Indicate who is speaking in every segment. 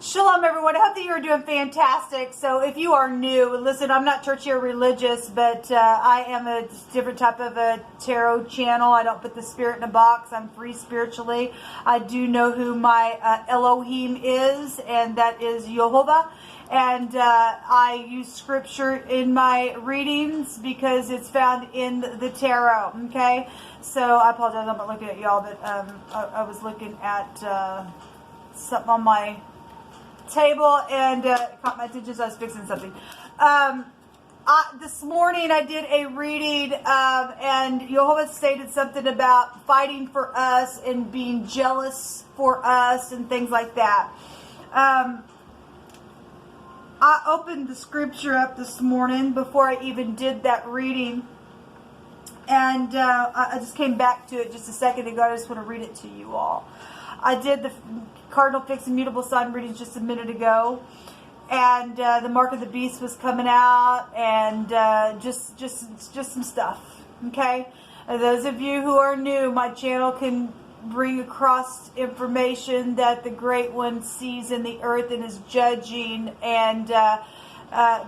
Speaker 1: Shalom, everyone. I hope that you're doing fantastic. So if you are new, listen, I'm not churchy or religious, but I am a different type of a tarot channel. I don't put the spirit in a box. I'm free spiritually. I do know who my Elohim is, and that is Jehovah. And I use scripture in my readings because it's found in the tarot, okay? So I apologize, I'm not looking at y'all, but I was looking at something on my table and it caught my attention, so I was fixing something. This morning I did a reading and Jehovah stated something about fighting for us and being jealous for us and things like that. I opened the scripture up this morning before I even did that reading, and I just came back to it just a second ago. I just want to read it to you all. I did the Cardinal-FIXED-MUTABLE sign readings just a minute ago, and the mark of the beast was coming out, and just some stuff. Okay, and those of you who are new, my channel can bring across information that the Great One sees in the earth and is judging, and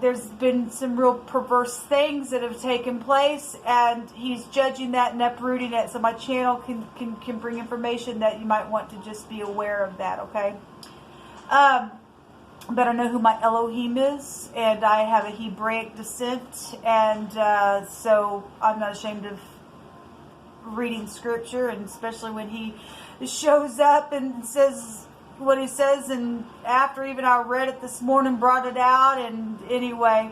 Speaker 1: there's been some real perverse things that have taken place, and he's judging that and uprooting it. So my channel can bring information that you might want to just be aware of that, okay? But I know who my Elohim is, and I have a Hebraic descent, and so I'm not ashamed of reading scripture, and especially when he shows up and says what he says, and after even I read it this morning, brought it out. And anyway,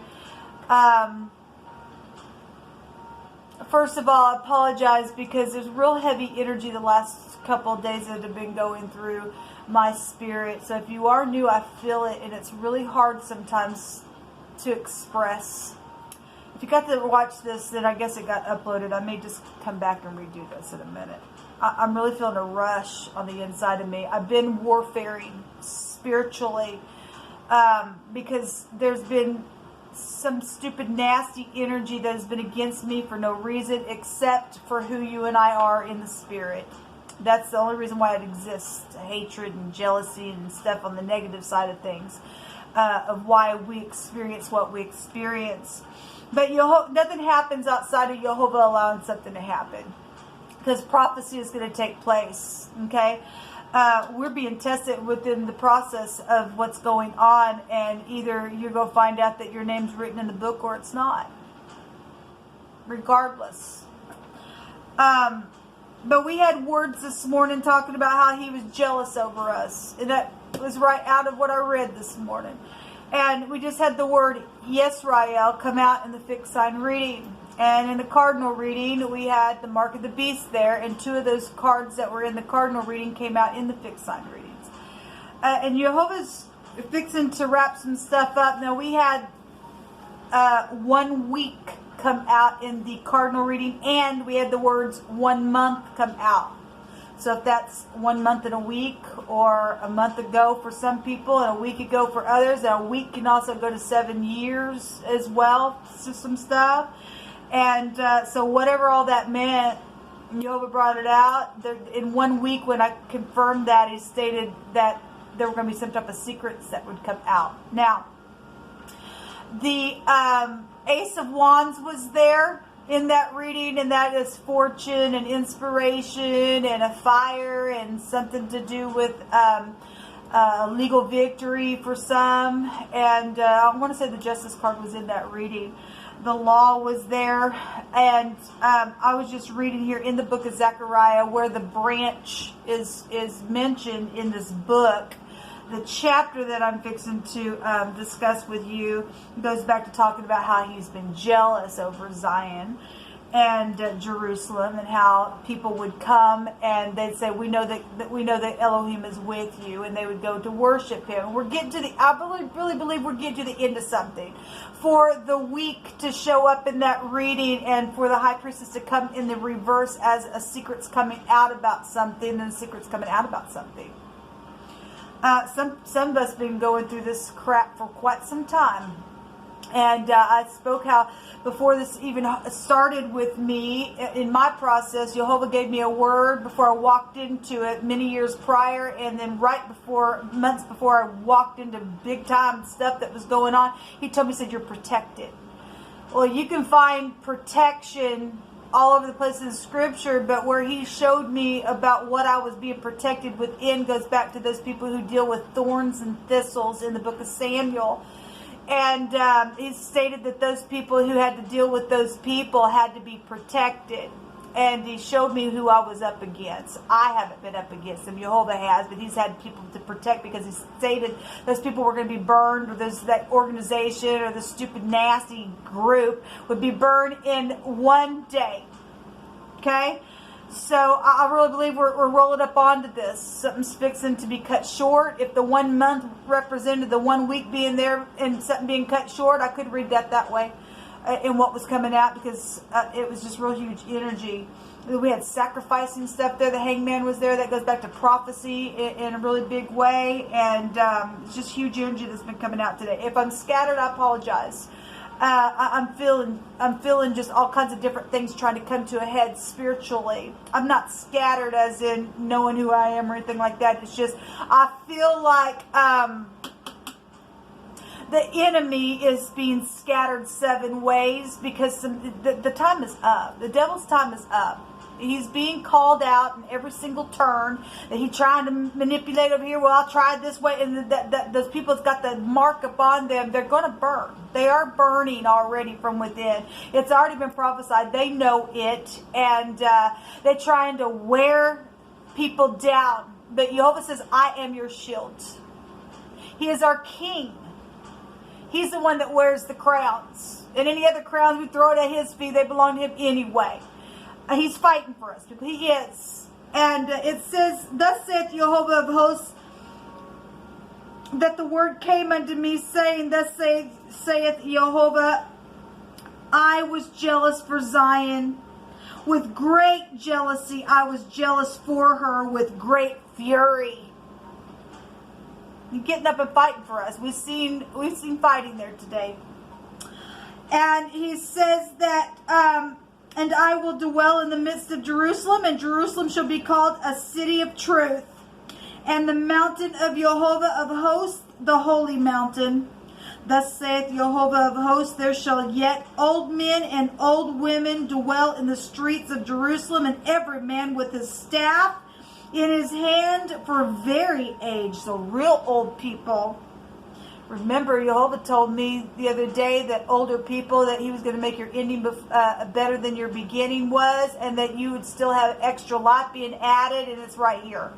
Speaker 1: first of all, I apologize because there's real heavy energy the last couple of days that have been going through my spirit. So if you are new, I feel it, and it's really hard sometimes to express. If you got to watch this, then I guess it got uploaded. I may just come back and redo this in a minute. I'm really feeling a rush on the inside of me. I've been warfaring spiritually because there's been some stupid, nasty energy that has been against me for no reason except for who you and I are in the spirit. That's the only reason why it exists. Hatred and jealousy and stuff on the negative side of things, of why we experience what we experience. But nothing happens outside of Jehovah allowing something to happen, because prophecy is going to take place, okay? We're being tested within the process of what's going on, and either you're going to find out that your name's written in the book or it's not, regardless. But we had words this morning talking about how he was jealous over us, and that was right out of what I read this morning. And we just had the word Yisrael come out in the fixed sign reading. And in the cardinal reading, we had the mark of the beast there. And two of those cards that were in the cardinal reading came out in the fixed sign readings. And Jehovah's fixing to wrap some stuff up. Now, we had 1 week come out in the cardinal reading. And we had the words 1 month come out. So if that's 1 month and a week, or a month ago for some people and a week ago for others, and a week can also go to 7 years as well, so some stuff. And so whatever all that meant, Jehovah brought it out. In 1 week when I confirmed that, he stated that there were going to be some type of secrets that would come out. Now, the Ace of Wands was there in that reading, and that is fortune and inspiration and a fire and something to do with legal victory for some. And I want to say the Justice card was in that reading. The law was there, and I was just reading here in the book of Zechariah where the branch is mentioned in this book. The chapter that I'm fixing to discuss with you goes back to talking about how he's been jealous over Zion and Jerusalem, and how people would come and they'd say, we know that Elohim is with you, and they would go to worship him. We're getting to I really believe we're getting to the end of something. For the week to show up in that reading, and for the high priestess to come in the reverse as a secret's coming out about something, and a secret's coming out about something. Some of us have been going through this crap for quite some time. And I spoke how before this even started with me in my process, Jehovah gave me a word before I walked into it many years prior, and then months before I walked into big time stuff that was going on, he told me, he said, you're protected. Well, you can find protection all over the place in Scripture, but where he showed me about what I was being protected within goes back to those people who deal with thorns and thistles in the book of Samuel. And he stated that those people who had to deal with those people had to be protected. And he showed me who I was up against. I haven't been up against him. Jehovah has, but he's had people to protect, because he stated those people were going to be burned, or that organization or the stupid, nasty group would be burned in one day. Okay? So I really believe we're rolling up onto this. Something's fixing to be cut short. If the 1 month represented the 1 week being there and something being cut short, I could read that way in what was coming out, because it was just real huge energy. We had sacrificing stuff there. The hangman was there. That goes back to prophecy in a really big way. And it's just huge energy that's been coming out today. If I'm scattered, I apologize. I'm feeling just all kinds of different things trying to come to a head spiritually. I'm not scattered as in knowing who I am or anything like that. It's just I feel like the enemy is being scattered 7 ways, because the time is up. The devil's time is up. He's being called out in every single turn that he's trying to manipulate over here. Well, I'll try this way. And those people that's got the mark upon them, they're going to burn. They are burning already from within. It's already been prophesied. They know it. And they're trying to wear people down. But Jehovah says, I am your shield. He is our king. He's the one that wears the crowns. And any other crowns we throw it at his feet, they belong to him anyway. He's fighting for us. He is. And it says, thus saith Jehovah of hosts, that the word came unto me, saying, thus saith Jehovah, I was jealous for Zion. With great jealousy I was jealous for her, with great fury. He's getting up and fighting for us. We've seen fighting there today. And he says that and I will dwell in the midst of Jerusalem, and Jerusalem shall be called a city of truth, and the mountain of Jehovah of hosts, the holy mountain. Thus saith Jehovah of hosts, there shall yet old men and old women dwell in the streets of Jerusalem, and every man with his staff in his hand for very age. So real old people. Remember, Jehovah told me the other day that older people, that he was going to make your ending better than your beginning was, and that you would still have extra life being added, and it's right here.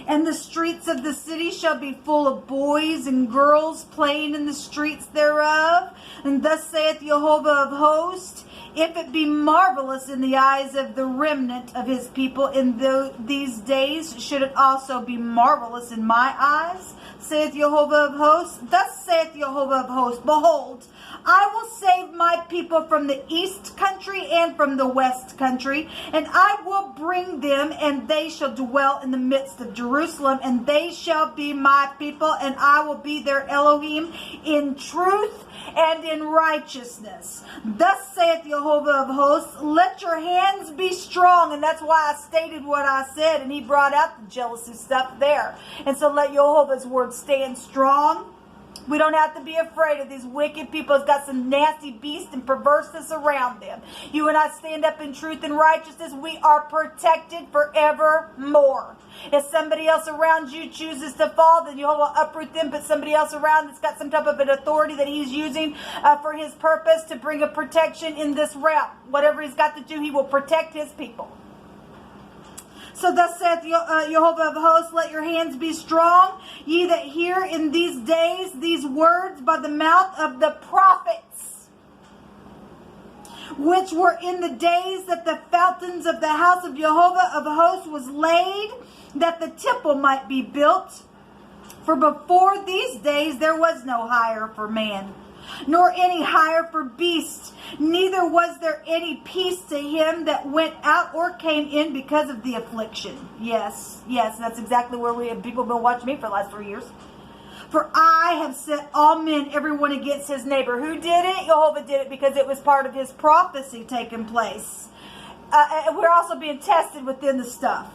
Speaker 1: And the streets of the city shall be full of boys and girls playing in the streets thereof. And thus saith Jehovah of hosts, if it be marvelous in the eyes of the remnant of his people in these days, should it also be marvelous in my eyes? Saith Jehovah of hosts. Thus saith Jehovah of hosts, behold, I will save my people from the east country and from the west country, and I will bring them, and they shall dwell in the midst of Jerusalem, and they shall be my people, and I will be their Elohim in truth and in righteousness. Thus saith Jehovah of hosts, let your hands be strong. And that's why I stated what I said, and he brought out the jealousy stuff there. And so let Jehovah's word stand strong. We don't have to be afraid of these wicked people. It's got some nasty beast and perverseness around them. You and I stand up in truth and righteousness. We are protected forevermore. If somebody else around you chooses to fall, then Jehovah will uproot them. But somebody else around that's got some type of an authority that he's using for his purpose to bring a protection in this realm. Whatever he's got to do, he will protect his people. So thus saith Jehovah of hosts, let your hands be strong, ye that hear in these days these words by the mouth of the prophets, which were in the days that the fountains of the house of Jehovah of hosts was laid, that the temple might be built. For before these days there was no hire for man, nor any hire for beast, neither was there any peace to him that went out or came in because of the affliction. Yes, that's exactly where people have been watching me for the last 3 years. For I have set all men, everyone against his neighbor. Who did it? Jehovah did it because it was part of his prophecy taking place. We're also being tested within the stuff.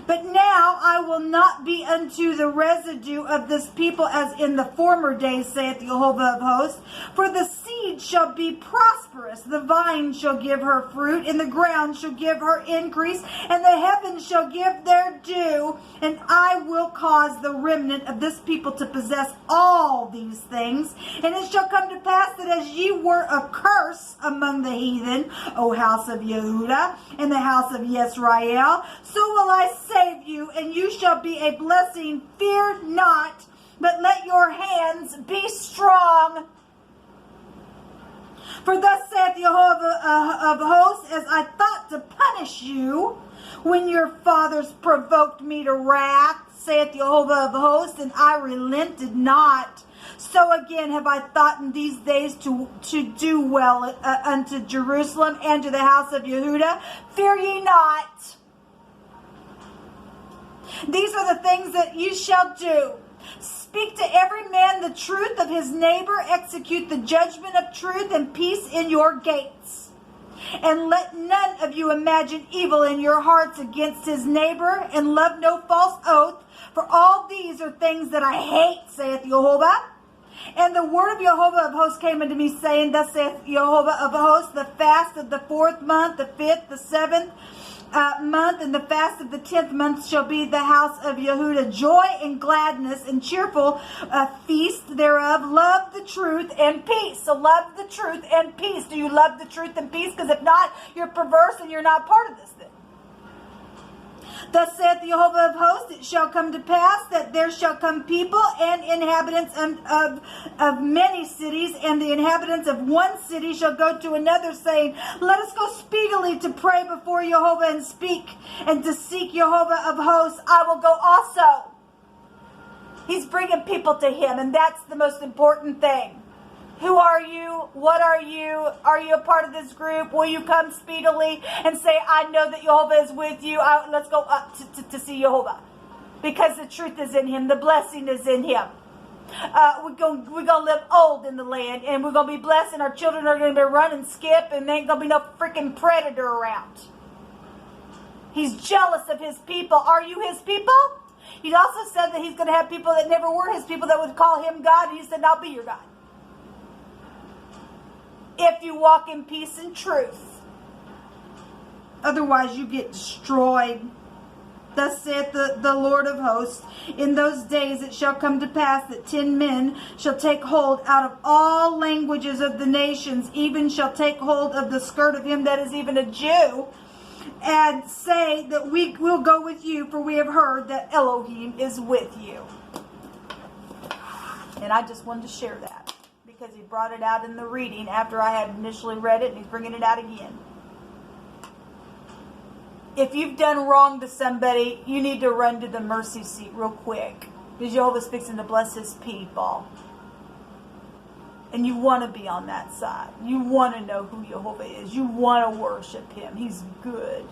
Speaker 1: But now I will not be unto the residue of this people as in the former days, saith Jehovah of hosts. For the seed shall be prosperous, the vine shall give her fruit, and the ground shall give her increase, and the heavens shall give their due. And I will cause the remnant of this people to possess all these things. And it shall come to pass that as ye were a curse among the heathen, O house of Yehudah, and the house of Yisrael, so will I save you, and you shall be a blessing. Fear not, but let your hands be strong. For thus saith Jehovah of hosts, as I thought to punish you when your fathers provoked me to wrath, saith Jehovah of hosts, and I relented not. So again have I thought in these days to do well unto Jerusalem and to the house of Yehudah. Fear ye not. These are the things that you shall do. Speak to every man the truth of his neighbor. Execute the judgment of truth and peace in your gates. And let none of you imagine evil in your hearts against his neighbor, and love no false oath. For all these are things that I hate, saith Jehovah. And the word of Jehovah of hosts came unto me, saying, Thus saith Jehovah of hosts, the fast of the 4th month, the 5th, the 7th, month, and the fast of the 10th month shall be the house of Yehudah. Joy and gladness and cheerful feast thereof. Love the truth and peace. So love the truth and peace. Do you love the truth and peace? Because if not, you're perverse and you're not part of this thing. Thus saith Jehovah of hosts, it shall come to pass that there shall come people and inhabitants of many cities, and the inhabitants of one city shall go to another, saying, Let us go speedily to pray before Jehovah and speak, and to seek Jehovah of hosts. I will go also. He's bringing people to him, and that's the most important thing. Who are you? What are you? Are you a part of this group? Will you come speedily and say, I know that Jehovah is with you. Let's go up to see Jehovah. Because the truth is in him. The blessing is in him. We're going to live old in the land. And we're going to be blessed. And our children are going to be run and skip. And there ain't going to be no freaking predator around. He's jealous of his people. Are you his people? He also said that he's going to have people that never were his people that would call him God. And he said, I'll be your God. If you walk in peace and truth. Otherwise you get destroyed. Thus saith the Lord of hosts, in those days it shall come to pass that 10 men shall take hold out of all languages of the nations, even shall take hold of the skirt of him that is even a Jew, and say that we will go with you, for we have heard that Elohim is with you. And I just wanted to share that, because he brought it out in the reading after I had initially read it, and he's bringing it out again. If you've done wrong to somebody, you need to run to the mercy seat real quick, because Jehovah's fixing to bless his people. And you want to be on that side. You want to know who Jehovah is. You want to worship him. He's good.